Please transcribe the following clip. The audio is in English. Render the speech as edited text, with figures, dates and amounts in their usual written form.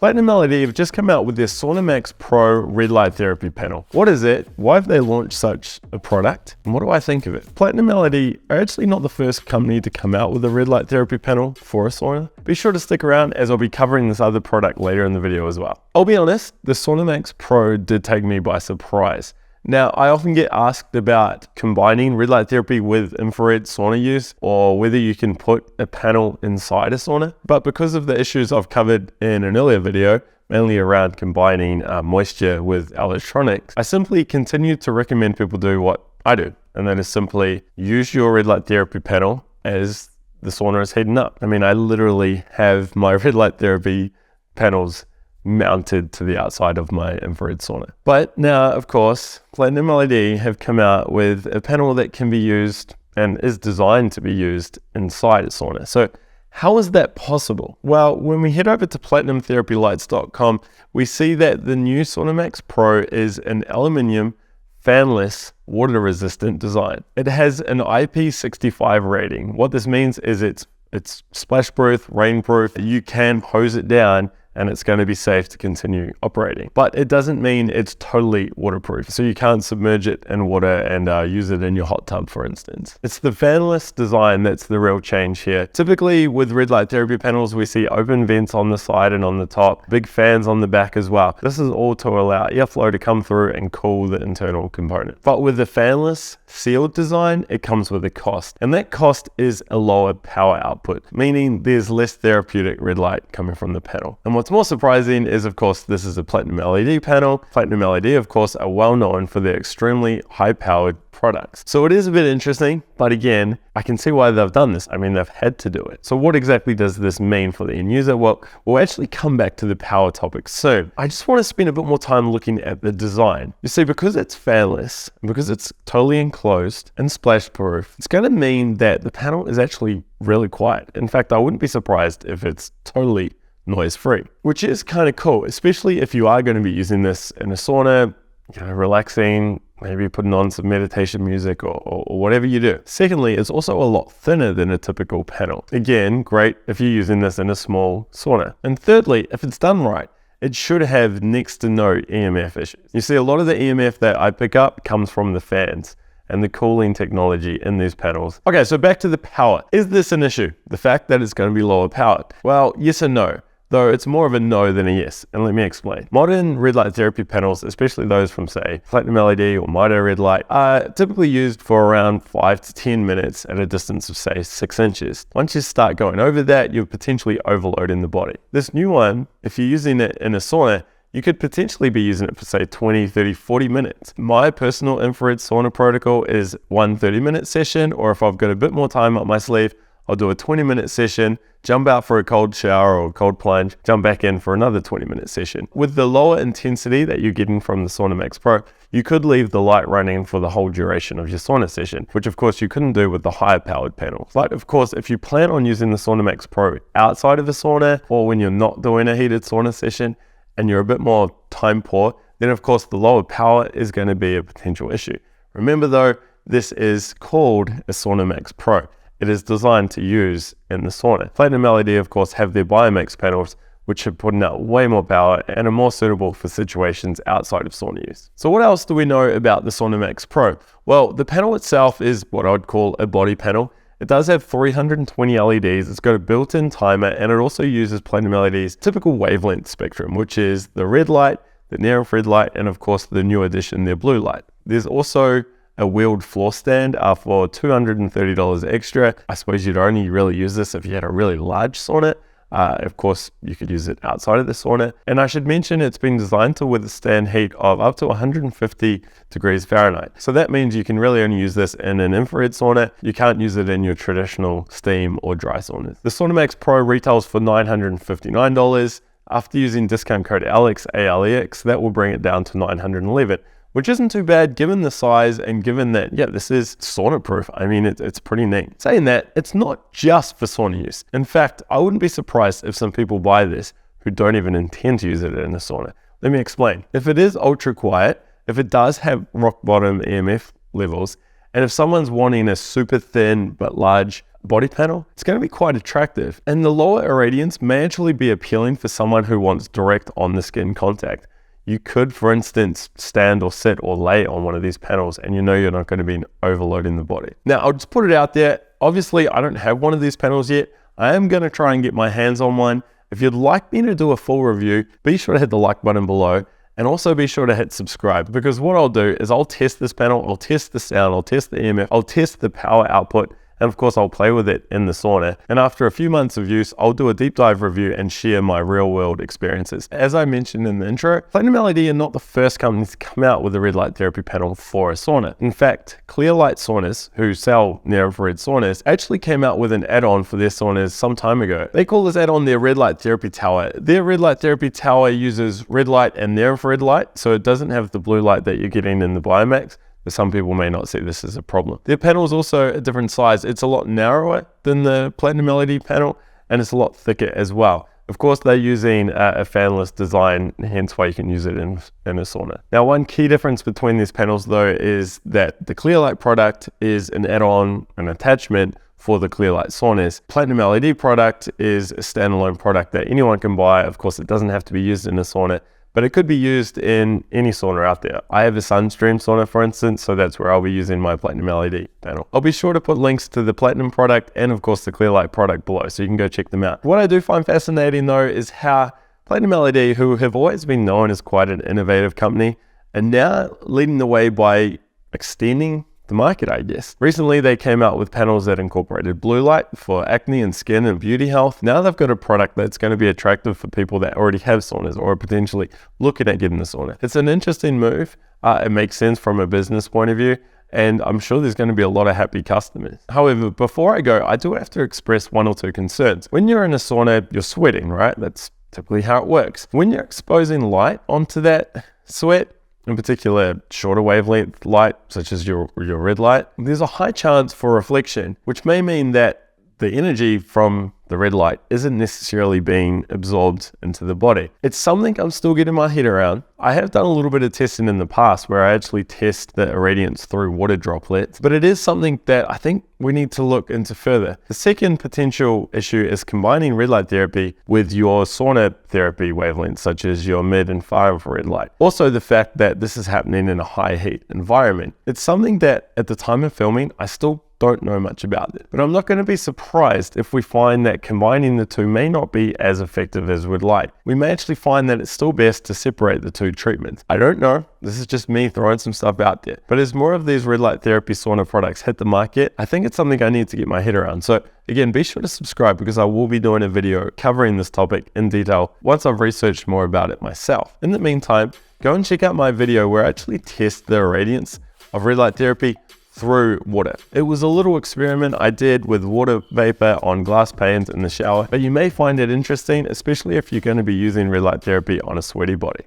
PlatinumLED have just come out with their SaunaMax Pro red light therapy panel. What is it? Why have they launched such a product? And what do I think of it? PlatinumLED are actually not the first company to come out with a red light therapy panel for a sauna. Be sure to stick around as I'll be covering this other product later in the video as well. I'll be honest, the SaunaMax Pro did take me by surprise. Now, I often get asked about combining red light therapy with infrared sauna use, or whether you can put a panel inside a sauna. But because of the issues I've covered in an earlier video, mainly around combining moisture with electronics, I simply continue to recommend people do what I do, and that is simply use your red light therapy panel as the sauna is heating up. I mean, I literally have my red light therapy panels mounted to the outside of my infrared sauna. But now, of course, PlatinumLED have come out with a panel that can be used and is designed to be used inside a sauna. So how is that possible? Well, when we head over to PlatinumTherapyLights.com, we see that the new SaunaMax Pro is an aluminium fanless, water-resistant design. It has an IP65 rating. What this means is it's splash-proof, rain-proof. You can hose it down and it's going to be safe to continue operating. But it doesn't mean it's totally waterproof. So you can't submerge it in water and use it in your hot tub, for instance. It's the fanless design that's the real change here. Typically with red light therapy panels, we see open vents on the side and on the top, big fans on the back as well. This is all to allow airflow to come through and cool the internal component. But with the fanless sealed design, it comes with a cost. And that cost is a lower power output, meaning there's less therapeutic red light coming from the panel. And what's more surprising is, of course, this is a PlatinumLED panel. PlatinumLED, of course, are well known for their extremely high-powered products. So it is a bit interesting, but again, I can see why they've done this. I mean, they've had to do it. So what exactly does this mean for the end user? Well, we'll actually come back to the power topic soon. I just want to spend a bit more time looking at the design. You see, because it's fanless, because it's totally enclosed and splash proof, it's going to mean that the panel is actually really quiet. In fact, I wouldn't be surprised if it's totally noise-free, which is kind of cool, especially if you are going to be using this in a sauna, relaxing, maybe putting on some meditation music or whatever you do. Secondly, it's also a lot thinner than a typical panel. Again, great if you're using this in a small sauna. And thirdly, if it's done right, it should have next to no EMF issues. You see, a lot of the EMF that I pick up comes from the fans and the cooling technology in these panels. Okay, so back to the power. Is this an issue? The fact that it's going to be lower powered? Well, yes and no. Though it's more of a no than a yes, and let me explain. Modern red light therapy panels, especially those from say PlatinumLED or Mito red light, are typically used for around 5 to 10 minutes at a distance of say 6 inches. Once you start going over that, you're potentially overloading the body. This new one, if you're using it in a sauna, you could potentially be using it for say 20, 30, 40 minutes. My personal infrared sauna protocol is one 30-minute session, or if I've got a bit more time up my sleeve, I'll do a 20-minute session, jump out for a cold shower or a cold plunge, jump back in for another 20-minute session. With the lower intensity that you're getting from the SaunaMax Pro, you could leave the light running for the whole duration of your sauna session, which of course you couldn't do with the higher powered panel. But of course, if you plan on using the SaunaMax Pro outside of a sauna, or when you're not doing a heated sauna session and you're a bit more time poor, then of course the lower power is going to be a potential issue. Remember though, this is called a SaunaMax Pro. It is designed to use in the sauna. PlatinumLED, of course, have their Biomax panels, which are putting out way more power and are more suitable for situations outside of sauna use. So what else do we know about the SaunaMax Pro? Well, the panel itself is what I'd call a body panel. It does have 320 LEDs, it's got a built-in timer, and it also uses PlatinumLED's typical wavelength spectrum, which is the red light, the near-infrared light, and of course the new addition, their blue light. There's also a wheeled floor stand for $230 extra. I suppose you'd only really use this if you had a really large sauna. Of course, you could use it outside of the sauna. And I should mention it's been designed to withstand heat of up to 150 degrees Fahrenheit. So that means you can really only use this in an infrared sauna. You can't use it in your traditional steam or dry saunas. The SaunaMax Pro retails for $959. After using discount code ALEX, ALEX, that will bring it down to $911. Which isn't too bad given the size and given that, yeah, this is sauna proof. I mean, it's pretty neat. Saying that, it's not just for sauna use. In fact, I wouldn't be surprised if some people buy this who don't even intend to use it in a sauna. Let me explain. If it is ultra quiet, if it does have rock bottom EMF levels, and if someone's wanting a super thin but large body panel, it's going to be quite attractive. And the lower irradiance may actually be appealing for someone who wants direct on the skin contact. You could, for instance, stand or sit or lay on one of these panels and you know you're not going to be overloading the body. Now, I'll just put it out there. Obviously, I don't have one of these panels yet. I am going to try and get my hands on one. If you'd like me to do a full review, be sure to hit the like button below and also be sure to hit subscribe, because what I'll do is I'll test this panel, I'll test the sound, I'll test the EMF, I'll test the power output, and of course I'll play with it in the sauna. And after a few months of use, I'll do a deep dive review and share my real world experiences. As I mentioned in the intro, PlatinumLED are not the first company to come out with a red light therapy panel for a sauna. In fact, Clearlight Saunas, who sell near-infrared saunas, actually came out with an add-on for their saunas some time ago. They call this add-on their red light therapy tower. Their red light therapy tower uses red light and near-infrared light, so it doesn't have the blue light that you're getting in the Biomax. But some people may not see this as a problem. Their panel is also a different size. It's a lot narrower than the PlatinumLED panel, and it's a lot thicker as well. Of course, they're using a fanless design, hence why you can use it in a sauna. Now, one key difference between these panels though is that the Clearlight product is an add-on, an attachment for the Clearlight saunas. PlatinumLED product is a standalone product that anyone can buy. Of course, it doesn't have to be used in a sauna, but it could be used in any sauna out there. I have a Sunstream sauna, for instance, so that's where I'll be using my PlatinumLED panel. I'll be sure to put links to the Platinum product and of course the Clearlight product below, so you can go check them out. What I do find fascinating though is how PlatinumLED, who have always been known as quite an innovative company, are now leading the way by extending the market, I guess. Recently, they came out with panels that incorporated blue light for acne and skin and beauty health. Now they've got a product that's going to be attractive for people that already have saunas or are potentially looking at getting a sauna. It's an interesting move. It makes sense from a business point of view, and I'm sure there's going to be a lot of happy customers. However, before I go, I do have to express one or two concerns. When you're in a sauna, you're sweating, right? That's typically how it works. When you're exposing light onto that sweat, in particular shorter wavelength light, such as your red light, there's a high chance for reflection, which may mean that the energy from the red light isn't necessarily being absorbed into the body. It's something I'm still getting my head around. I have done a little bit of testing in the past where I actually test the irradiance through water droplets, but it is something that I think we need to look into further. The second potential issue is combining red light therapy with your sauna therapy wavelengths, such as your mid and far infrared light. Also, the fact that this is happening in a high heat environment. It's something that at the time of filming, I still don't know much about it, but I'm not going to be surprised if we find that combining the two may not be as effective as we'd like. We may actually find that it's still best to separate the two treatments. I don't know. This is just me throwing some stuff out there. But as more of these red light therapy sauna products hit the market, I think it's something I need to get my head around. So again, be sure to subscribe, because I will be doing a video covering this topic in detail once I've researched more about it myself. In the meantime, go and check out my video where I actually test the irradiance of red light therapy through water. It was a little experiment I did with water vapor on glass panes in the shower, but you may find it interesting, especially if you're going to be using red light therapy on a sweaty body.